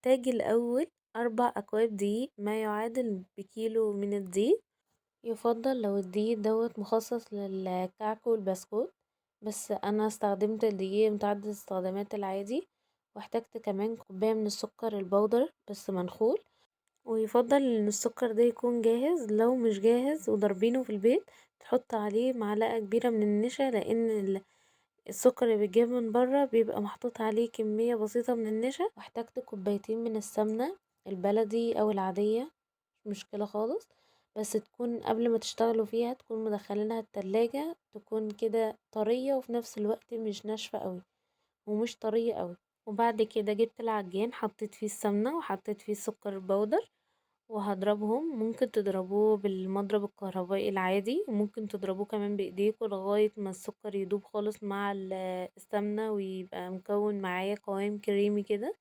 هحتاج الأول 4 أكواب دقيق، ما يعادل بكيلو من الدقيق. يفضل لو الدقيق مخصص للكعك والبسكوت، بس أنا استخدمت الدقيق متعدد الاستخدامات العادي. واحتاجت كمان كوباية من السكر البودر بس منخول. ويفضل ان السكر ده يكون جاهز، لو مش جاهز وضربينه في البيت تحط عليه معلقة كبيرة من النشا، لان السكر اللي بيتجاب من بره بيبقى محطوط عليه كمية بسيطة من النشا. واحتاجت كوبايتين من السمنة البلدي او العادية، مش مشكلة خالص، بس تكون قبل ما تشتغلوا فيها تكون مدخلينها التلاجة، تكون كده طرية وفي نفس الوقت مش ناشفة قوي ومش طرية قوي. وبعد كده جبت العجين، حطيت فيه السمنة وحطيت فيه السكر البودر وهضربهم. ممكن تضربوه بالمضرب الكهربائي العادي، وممكن تضربوه كمان بايديكوا لغاية ما السكر يدوب خالص مع السمنة ويبقى مكون معايا قوام كريمي كده.